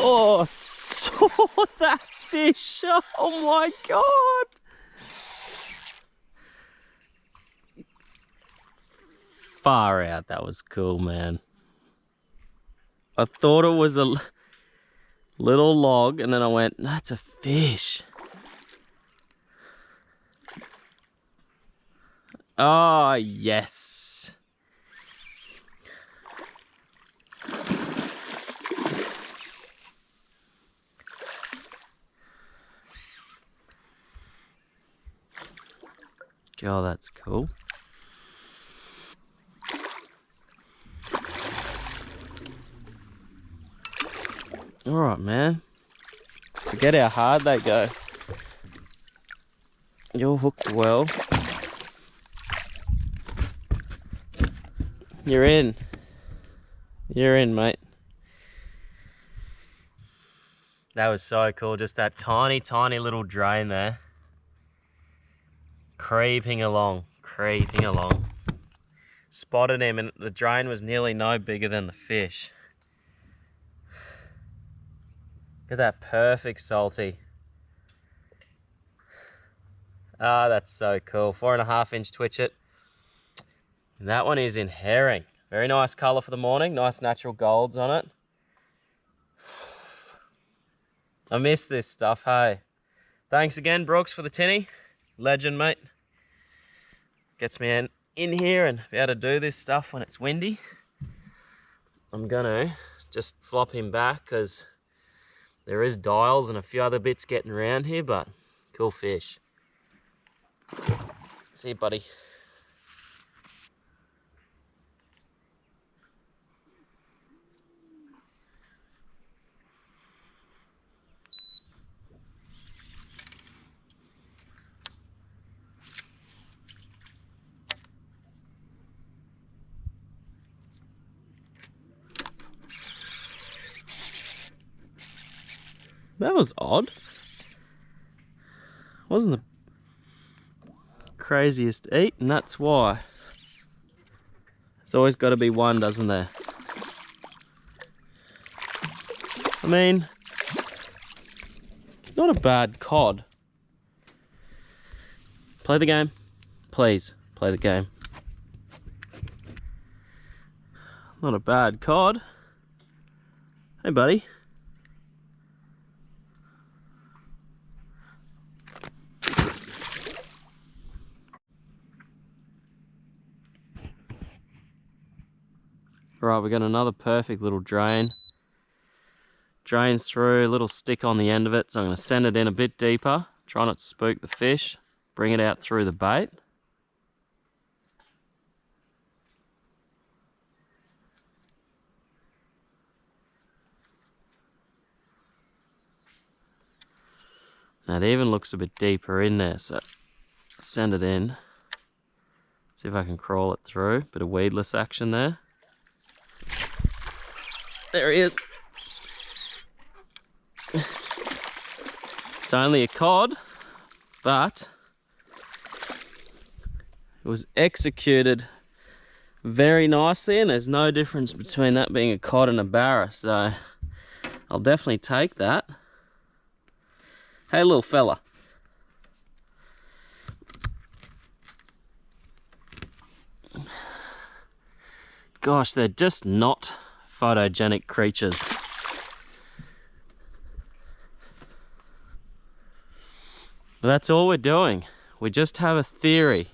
Oh, saw that fish. Oh my God. Far out. That was cool, man. I thought it was a little log, and then I went, that's a fish. Oh, yes. God, that's cool. All right, man. Forget how hard they go. You're hooked well. You're in. You're in, mate. That was so cool. Just that tiny, tiny little drain there. Creeping along. Spotted him, and the drain was nearly no bigger than the fish. Look at that perfect salty. Ah, that's so cool. 4.5 inch twitchet. And that one is in herring. Very nice colour for the morning. Nice natural golds on it. I miss this stuff, hey. Thanks again, Brooks, for the tinny. Legend, mate. Gets me in here and be able to do this stuff when it's windy. I'm gonna just flop him back because there is dials and a few other bits getting around here, but cool fish. See you, buddy. That was odd. Wasn't the craziest to eat, and that's why. There's always got to be one, doesn't there? I mean, it's not a bad cod. Play the game. Please, play the game. Not a bad cod. Hey, buddy. Right, we got another perfect little drain. Drains through, a little stick on the end of it, so I'm going to send it in a bit deeper. Try not to spook the fish. Bring it out through the bait. Now it even looks a bit deeper in there, so send it in. See if I can crawl it through. Bit of weedless action there. There he is. It's only a cod, but it was executed very nicely, and there's no difference between that being a cod and a barra, so I'll definitely take that. Hey, little fella. Gosh, they're just not photogenic creatures. But that's all we're doing. We just have a theory.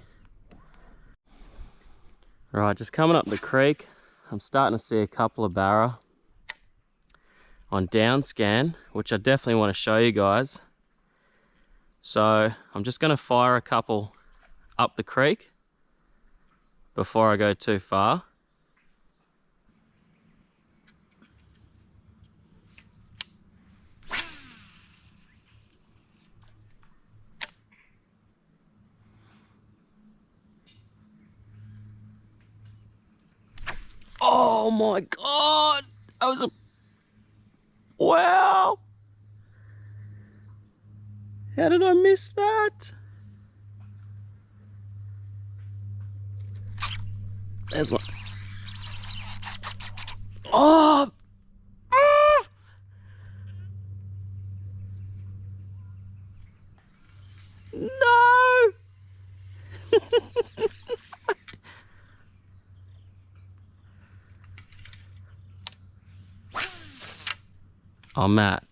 Right, just coming up the creek, I'm starting to see a couple of barra on down scan, which I definitely want to show you guys. So I'm just going to fire a couple up the creek before I go too far. Oh my God, that was a, wow. How did I miss that? There's one. Oh, No! Oh, Matt.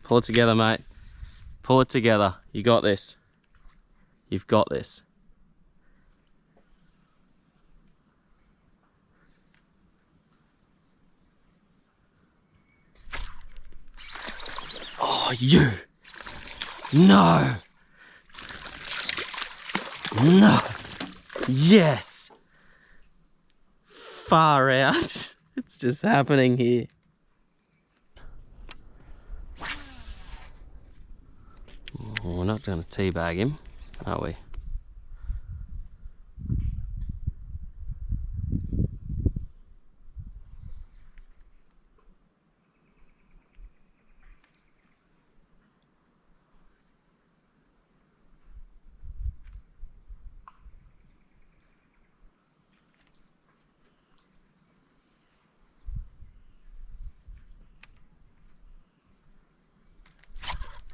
Pull it together, mate. Pull it together. You got this. You've got this. Oh, you. No. No. Yes. Far out. It's just happening here. Oh, we're not going to teabag him, are we?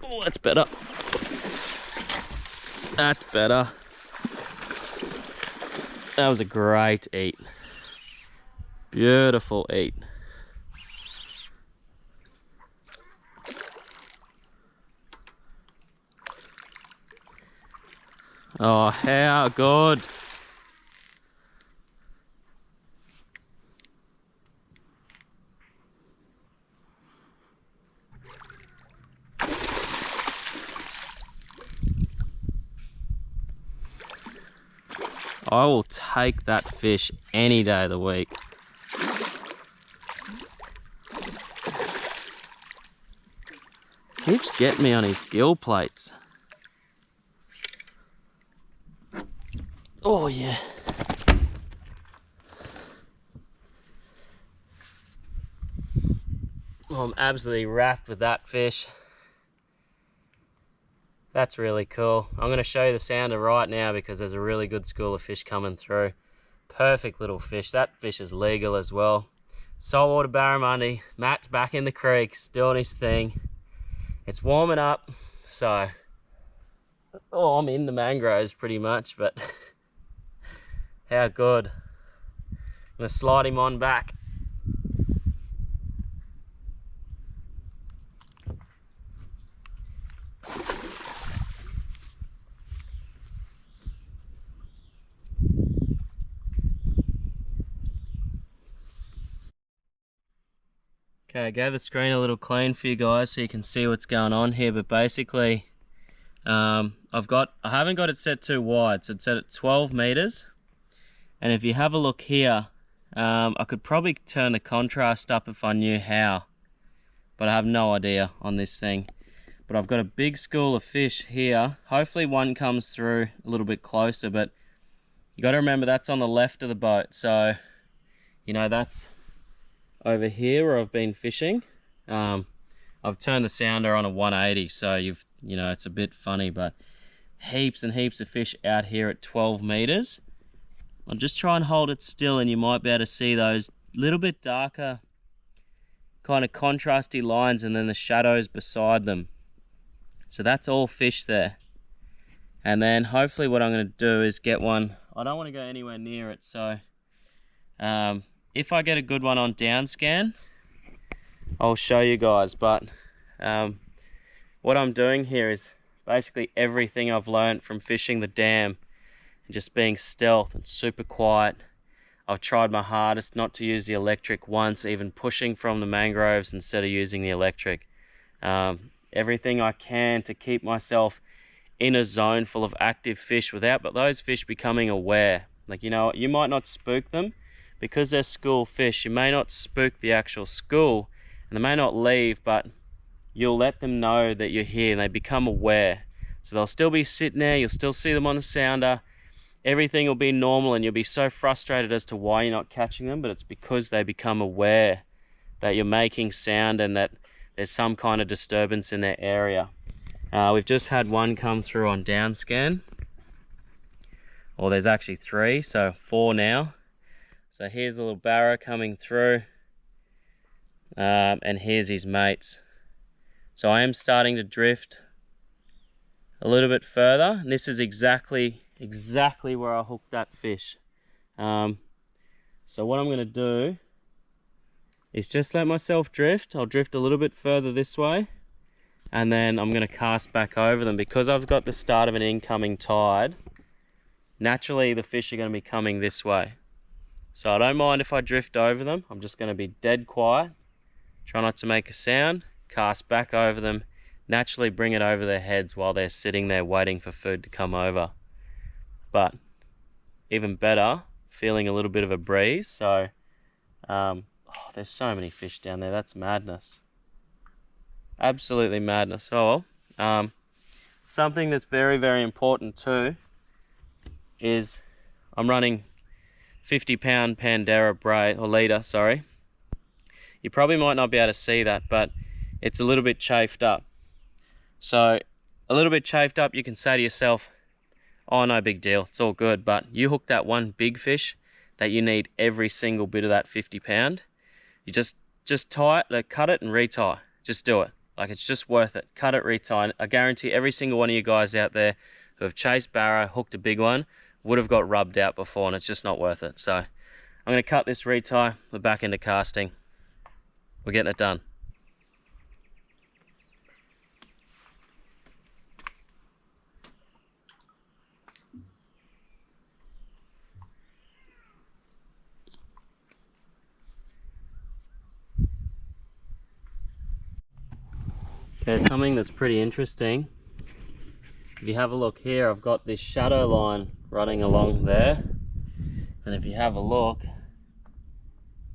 Oh, that's better. That's better. That was a great eat. Beautiful eat. Oh, how good. I will take that fish any day of the week. Keeps getting me on his gill plates. Oh yeah. Oh, I'm absolutely wrapped with that fish. That's really cool. I'm going to show you the sounder right now because there's a really good school of fish coming through. Perfect little fish. That fish is legal as well. Saltwater barramundi. Matt's back in the creeks doing his thing. It's warming up, so I'm in the mangroves pretty much, but how good. I'm going to slide him on back. Okay, I gave the screen a little clean for you guys so you can see what's going on here, but basically I haven't got it set too wide, so it's set at 12 meters. And if you have a look here, I could probably turn the contrast up if I knew how, but I have no idea on this thing. But I've got a big school of fish here. Hopefully one comes through a little bit closer, but you got to remember that's on the left of the boat, so you know that's over here where I've been fishing. I've turned the sounder on a 180, so it's a bit funny, but heaps and heaps of fish out here at 12 meters. I'll just try and hold it still and you might be able to see those little bit darker kind of contrasty lines and then the shadows beside them. So that's all fish there. And then hopefully what I'm going to do is get one. I don't want to go anywhere near it, so if I get a good one on down scan, I'll show you guys. But what I'm doing here is basically everything I've learned from fishing the dam and just being stealth and super quiet. I've tried my hardest not to use the electric once, even pushing from the mangroves instead of using the electric. Everything I can to keep myself in a zone full of active fish without those fish becoming aware. Like, you might not spook them because they're school fish. You may not spook the actual school and they may not leave, but you'll let them know that you're here and they become aware. So they'll still be sitting there, you'll still see them on the sounder, everything will be normal, and you'll be so frustrated as to why you're not catching them, but it's because they become aware that you're making sound and that there's some kind of disturbance in their area. We've just had one come through on down scan. Or there's actually 3, so 4 now. So here's the little barra coming through. And here's his mates. So I am starting to drift a little bit further, and this is exactly where I hooked that fish. So what I'm going to do is just let myself drift. I'll drift a little bit further this way, and then I'm going to cast back over them. Because I've got the start of an incoming tide, naturally the fish are going to be coming this way. So I don't mind if I drift over them. I'm just going to be dead quiet, try not to make a sound, cast back over them, naturally bring it over their heads while they're sitting there waiting for food to come over. But even better, feeling a little bit of a breeze. So there's so many fish down there, that's madness. Absolutely madness. Oh well. Something that's very, very important too is I'm running 50-pound Pandera braid, or leader, sorry. You probably might not be able to see that, but it's a little bit chafed up. So a little bit chafed up, you can say to yourself, oh, no big deal, it's all good. But you hook that one big fish that you need every single bit of that 50-pound. You just tie it, cut it and retie. Just do it. Like, it's just worth it. Cut it, retie. And I guarantee every single one of you guys out there who have chased barra, hooked a big one, would have got rubbed out before, and it's just not worth it. So I'm going to cut this, retie, we're back into casting. We're getting it done. Okay, something that's pretty interesting. If you have a look here, I've got this shadow line running along there. And if you have a look,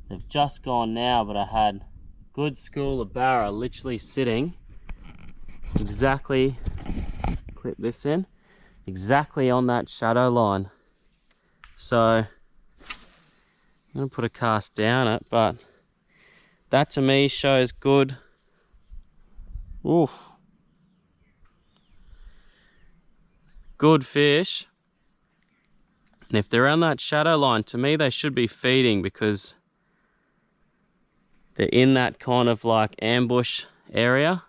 they've just gone now, but I had a good school of barra literally sitting exactly, clip this in, exactly on that shadow line. So I'm going to put a cast down it, but that to me shows good. Oof. Good fish. And if they're on that shadow line, to me they should be feeding, because they're in that kind of like ambush area.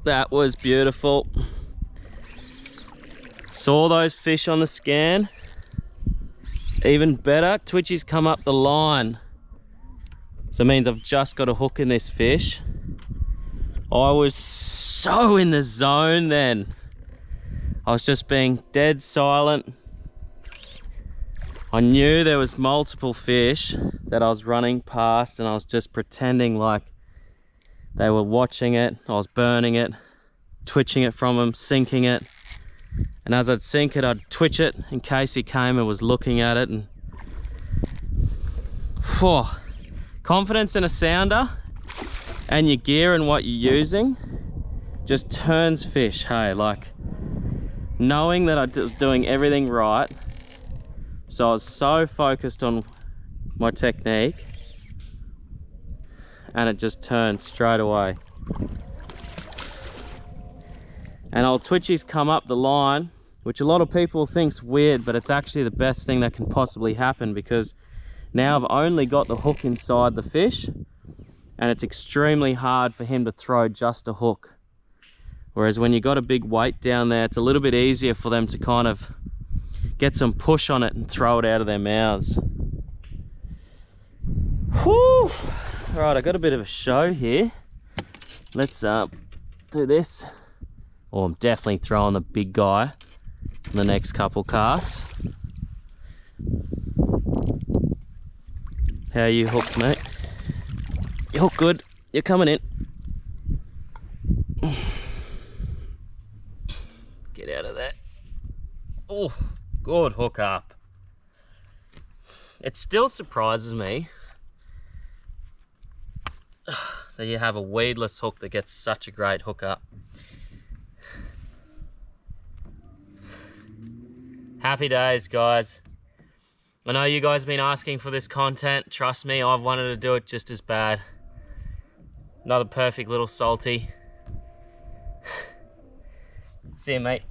That was beautiful. Saw those fish on the scan. Even better, Twitchy's come up the line. So it means I've just got a hook in this fish. I was so in the zone then. I was just being dead silent. I knew there was multiple fish that I was running past, and I was just pretending like they were watching it. I was burning it, twitching it from them, sinking it. And as I'd sink it, I'd twitch it in case he came and was looking at it. And whew, confidence in a sounder and your gear and what you're using just turns fish, hey, like knowing that I was doing everything right. So I was so focused on my technique, and it just turned straight away. And old Twitchy's come up the line, which a lot of people think's weird, but it's actually the best thing that can possibly happen, because now I've only got the hook inside the fish, and it's extremely hard for him to throw just a hook. Whereas when you've got a big weight down there, it's a little bit easier for them to kind of get some push on it and throw it out of their mouths. Whew! Right, I got a bit of a show here. Let's do this. Oh, I'm definitely throwing the big guy in the next couple casts. How you hooked, mate? You hooked good. You're coming in. Get out of there. Oh, good hook up. It still surprises me that you have a weedless hook that gets such a great hook up. Happy days, guys. I know you guys have been asking for this content. Trust me, I've wanted to do it just as bad. Another perfect little salty. See you, mate.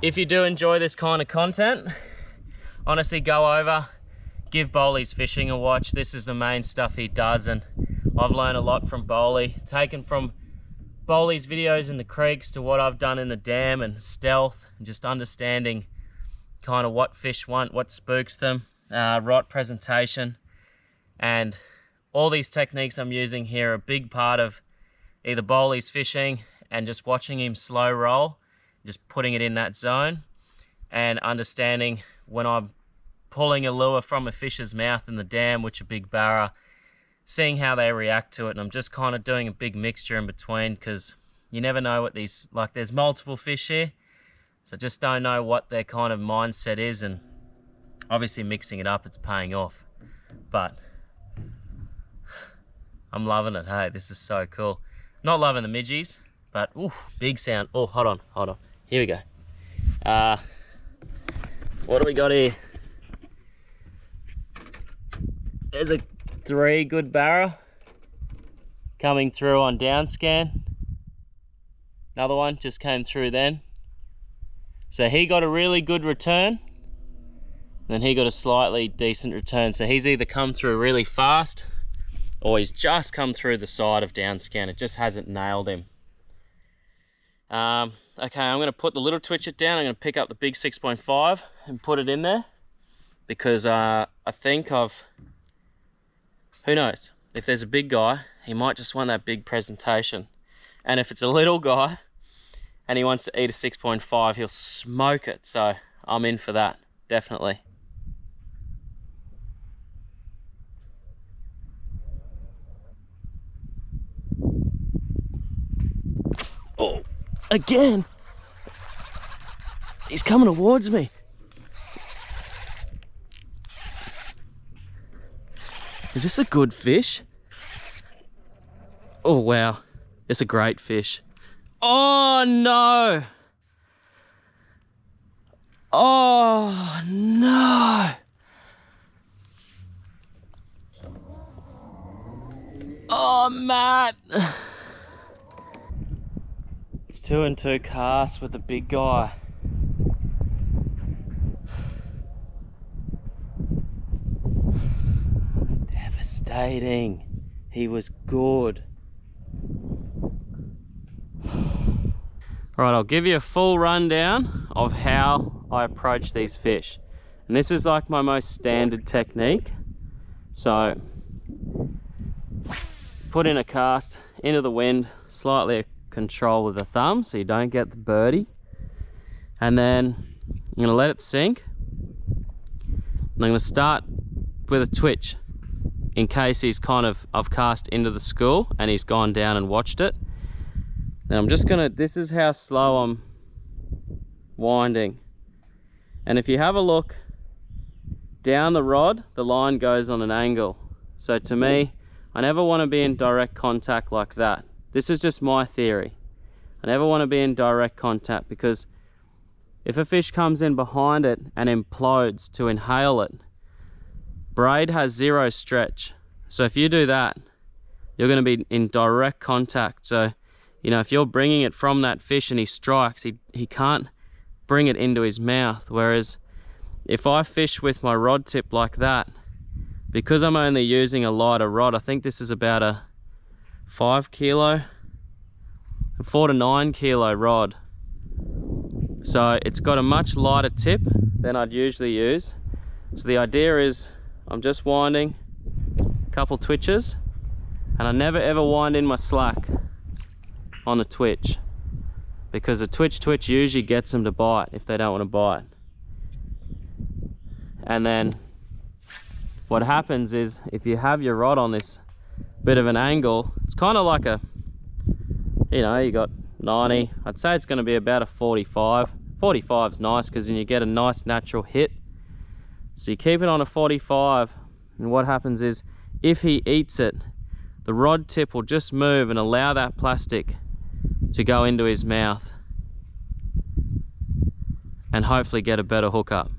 If you do enjoy this kind of content, honestly, go over, give Bowley's fishing a watch. This is the main stuff he does, and I've learned a lot from Bowley, taken from Bowley's videos in the creeks to what I've done in the dam and stealth, and just understanding kind of what fish want, what spooks them, right presentation, and all these techniques I'm using here are a big part of either Bowley's fishing and just watching him slow roll, just putting it in that zone, and understanding when I'm pulling a lure from a fish's mouth in the dam, which a big barra, seeing how they react to it. And I'm just kind of doing a big mixture in between, because you never know what these, like there's multiple fish here, so just don't know what their kind of mindset is, and obviously mixing it up, it's paying off. But I'm loving it, hey, this is so cool. Not loving the midgies, but ooh, big sound. Oh, hold on. Here we go. What do we got here? There's a 3 good barra coming through on down scan. Another one just came through then. So he got a really good return, then he got a slightly decent return. So he's either come through really fast or he's just come through the side of down scan. It just hasn't nailed him. Okay, I'm gonna put the little twitcher down. I'm gonna pick up the big 6.5 and put it in there, because I think who knows, if there's a big guy, he might just want that big presentation. And if it's a little guy and he wants to eat a 6.5, he'll smoke it. So I'm in for that, definitely. Oh, again. He's coming towards me. Is this a good fish? Oh, wow. It's a great fish. Oh, no. Oh, no. Oh, Matt. It's 2 and 2 casts with the big guy. Devastating. He was good. Alright, I'll give you a full rundown of how I approach these fish. And this is like my most standard technique. So, put in a cast into the wind, slightly control with the thumb so you don't get the birdie. And then I'm going to let it sink. And I'm going to start with a twitch in case he's I've cast into the school and he's gone down and watched it. Then I'm just gonna, this is how slow I'm winding. And if you have a look down the rod, the line goes on an angle. So to me, I never want to be in direct contact like that. This is just my theory. I never want to be in direct contact, because if a fish comes in behind it and implodes to inhale it, braid has 0 stretch. So if you do that, you're going to be in direct contact. So, you know, if you're bringing it from that fish and he strikes, he can't bring it into his mouth. Whereas if I fish with my rod tip like that, because I'm only using a lighter rod, I think this is about a 5 kilo, a 4 to 9 kilo rod. So it's got a much lighter tip than I'd usually use. So the idea is I'm just winding a couple twitches, and I never ever wind in my slack on the twitch, because a twitch usually gets them to bite if they don't want to bite. And then what happens is, if you have your rod on this bit of an angle, it's kind of like a, you know, you got 90, I'd say it's going to be about a 45. 45 is nice because then you get a nice natural hit. So you keep it on a 45, and what happens is, if he eats it, the rod tip will just move and allow that plastic to go into his mouth. and hopefully get a better hookup.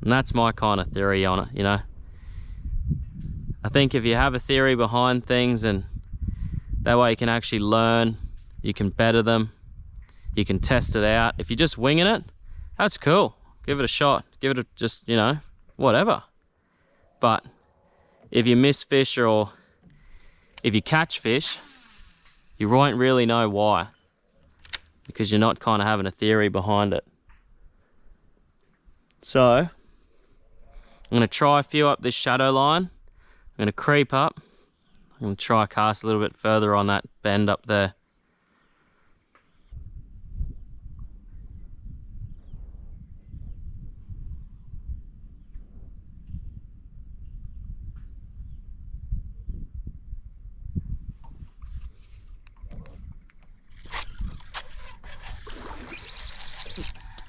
And that's my kind of theory on it, you know. I think if you have a theory behind things, and that way you can actually learn, you can better them, you can test it out. If you're just winging it, that's cool. Give it a shot. Give it a, just, you know, whatever. But if you miss fish or if you catch fish, you won't really know why, because you're not kind of having a theory behind it. So I'm going to try a few up this shadow line. I'm going to creep up. I'm going to try cast a little bit further on that bend up there.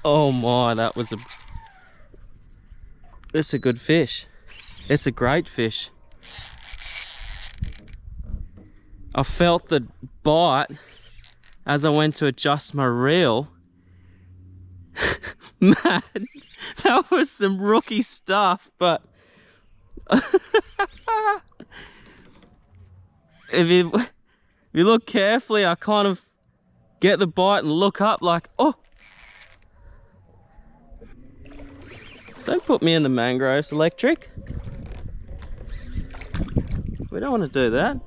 Oh my, that's a good fish. It's a great fish. I felt the bite as I went to adjust my reel. Man, that was some rookie stuff, but if you look carefully, I kind of get the bite and look up like, oh. Don't put me in the mangroves, electric. We don't want to do that.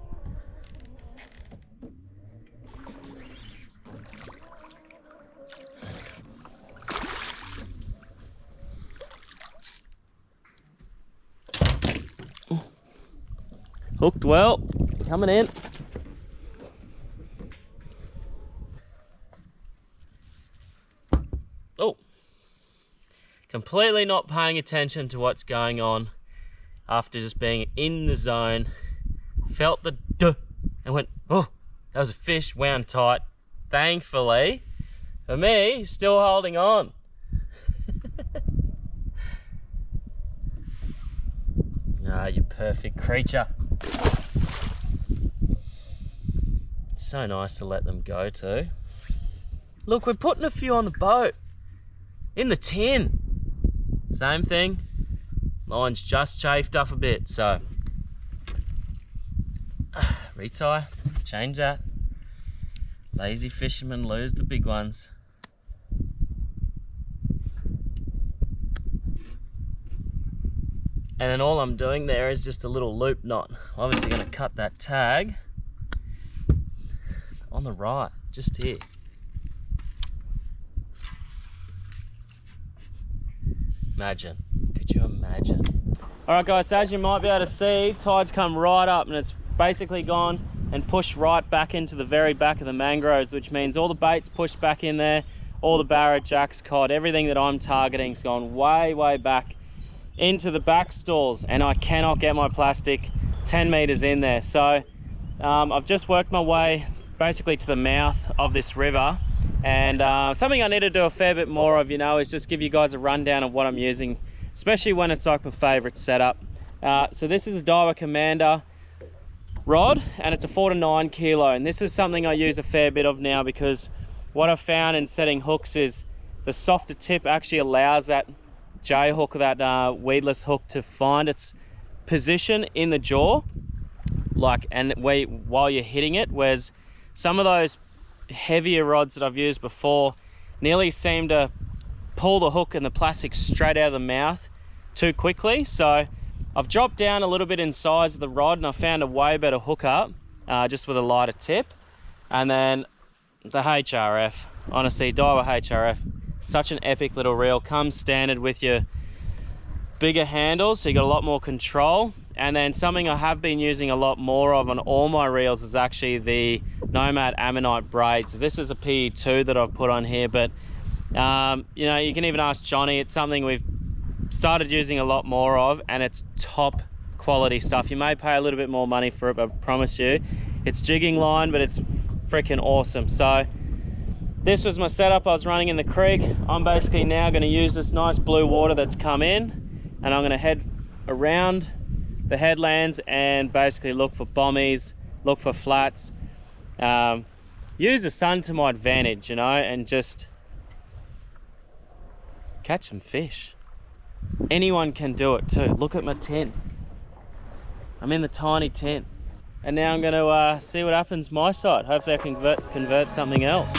Hooked well, coming in. Oh. Completely not paying attention to what's going on after just being in the zone. Felt the duh and went, oh, that was a fish, wound tight. Thankfully, for me, still holding on. Ah, you perfect creature. It's so nice to let them go too. Look, we're putting a few on the boat. In the tin. Same thing. Line's just chafed up a bit, so retie, change that. Lazy fishermen lose the big ones. And then all I'm doing there is just a little loop knot. Obviously going to cut that tag on the right, just here. Imagine, could you imagine? All right guys, so as you might be able to see, tide's come right up and it's basically gone and pushed right back into the very back of the mangroves, which means all the bait's pushed back in there, all the barra, jacks, cod, everything that I'm targeting has gone way, way back into the back stalls, and I cannot get my plastic 10 meters in there. So I've just worked my way basically to the mouth of this river. And something I need to do a fair bit more of, you know, is just give you guys a rundown of what I'm using, especially when it's like my favorite setup. So this is a Daiwa Commander rod, and it's a 4 to 9 kilo. And this is something I use a fair bit of now, because what I've found in setting hooks is the softer tip actually allows that J hook, that weedless hook, to find its position in the jaw, like, and while you're hitting it, whereas some of those heavier rods that I've used before nearly seem to pull the hook and the plastic straight out of the mouth too quickly. So I've dropped down a little bit in size of the rod, and I found a way better hookup just with a lighter tip. And then the HRF, honestly, Daiwa HRF, such an epic little reel. Comes standard with your bigger handles, so you got a lot more control. And then something I have been using a lot more of on all my reels is actually the Nomad Ammonite braids. This is a PE2 that I've put on here, but you know, you can even ask Johnny. It's something we've started using a lot more of, and it's top quality stuff. You may pay a little bit more money for it, but I promise you, it's jigging line, but it's freaking awesome. So this was my setup I was running in the creek. I'm basically now going to use this nice blue water that's come in, and I'm going to head around the headlands and basically look for bommies, look for flats, use the sun to my advantage, you know, and just catch some fish. Anyone can do it too. Look at my tent. I'm in the tiny tent. And now I'm going to see what happens my side. Hopefully I can convert something else.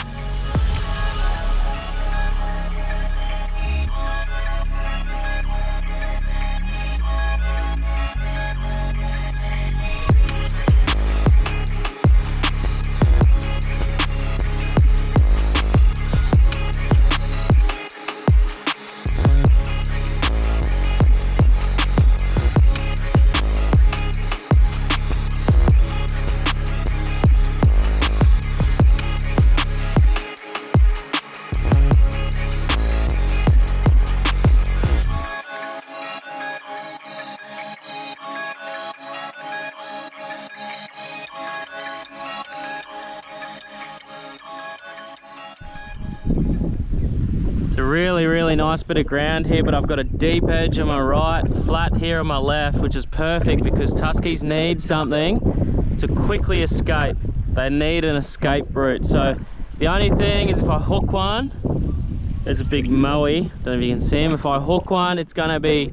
A really nice bit of ground here, but I've got a deep edge on my right, flat here on my left, which is perfect because tuskies need something to quickly escape. They need an escape route. So the only thing is if I hook one, there's a big moe, don't know if you can see him. If I hook one, it's going to be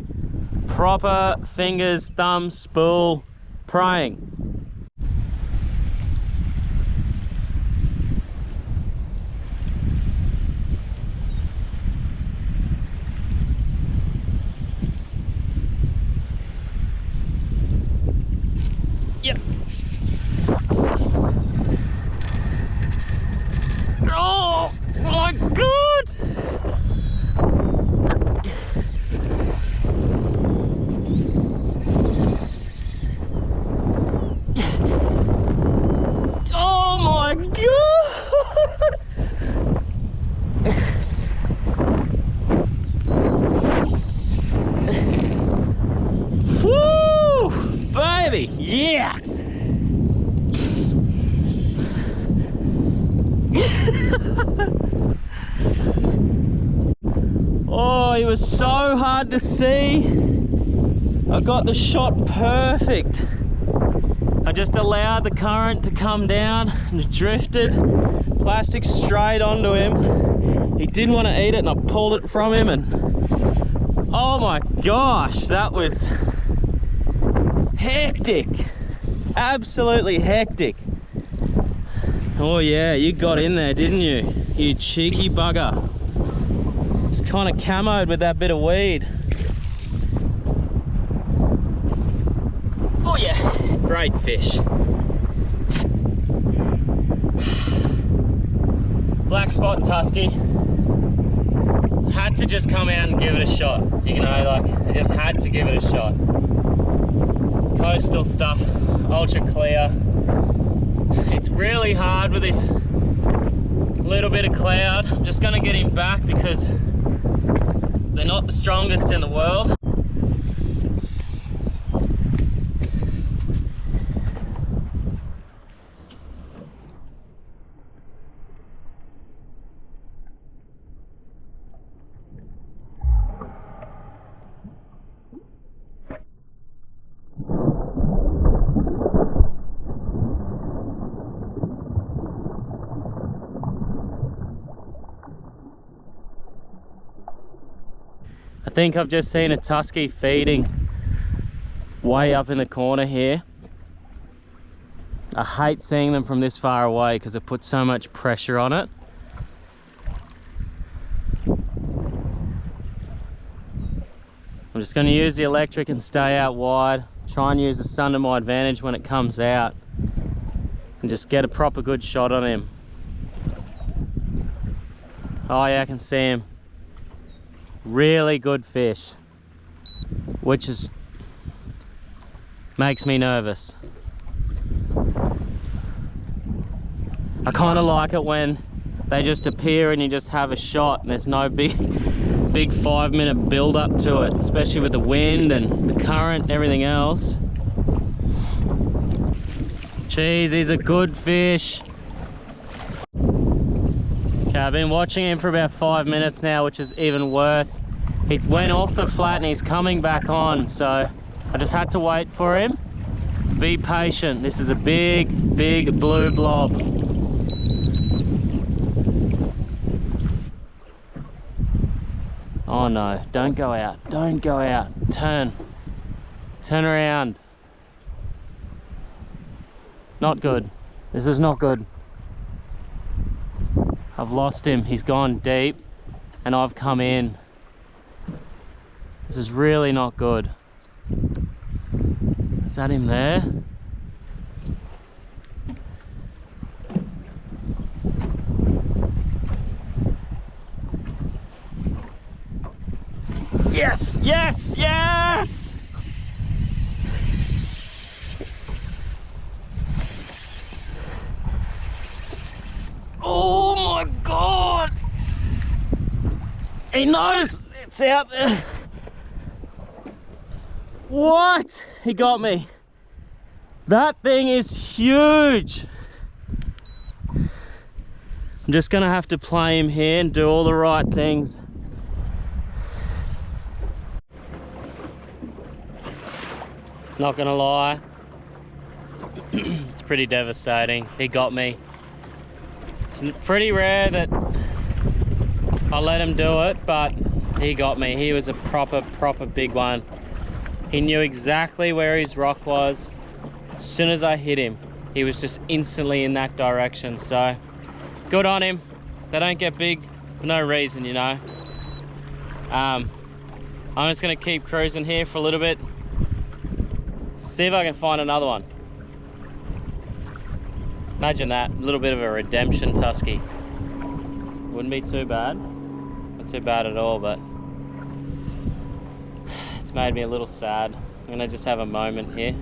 proper fingers, thumb, spool, praying. Yep. Oh my God! Oh my God! Woo! Baby, yeah! Oh, he was so hard to see. I got the shot perfect. I just allowed the current to come down and it drifted plastic straight onto him. He didn't want to eat it and I pulled it from him, and oh my gosh, that was hectic. Absolutely hectic. Oh yeah, you got in there, didn't you? You cheeky bugger. It's kind of camoed with that bit of weed. Oh yeah, great fish. Black spot tusky. Had to just come out and give it a shot. You know, like, I just had to give it a shot. Coastal stuff, ultra clear. It's really hard with this little bit of cloud. I'm just gonna get him back because they're not the strongest in the world. I think I've just seen a tusky feeding way up in the corner here. I hate seeing them from this far away because it puts so much pressure on it. I'm just going to use the electric and stay out wide. Try and use the sun to my advantage when it comes out. And just get a proper good shot on him. Oh yeah, I can see him. Really good fish, which is makes me nervous. I kind of like it when they just appear and you just have a shot and there's no big 5-minute build up to it, especially with the wind and the current and everything else. Jeez, he's a good fish. Okay, I've been watching him for about 5 minutes now, which is even worse. He went off the flat and he's coming back on, so I just had to wait for him. Be patient. This is a big blue blob. Oh no, don't go out, don't go out. Turn around. Not good. This is not good. I've lost him. He's gone deep and I've come in. This is really not good. Is that him there? Yes, yes, yes! Oh my God! He knows it's out there. What? He got me. That thing is huge. I'm just gonna have to play him here and do all the right things. Not gonna lie, it's pretty devastating. He got me. It's pretty rare that I let him do it, but he got me. He was a proper big one. He knew exactly where his rock was. As soon as I hit him, he was just instantly in that direction. So good on him. They don't get big for no reason, you know. I'm just gonna keep cruising here for a little bit. See if I can find another one. Imagine that, a little bit of a redemption tusky. Wouldn't be too bad. Not too bad at all, but it's made me a little sad. I'm gonna just have a moment here.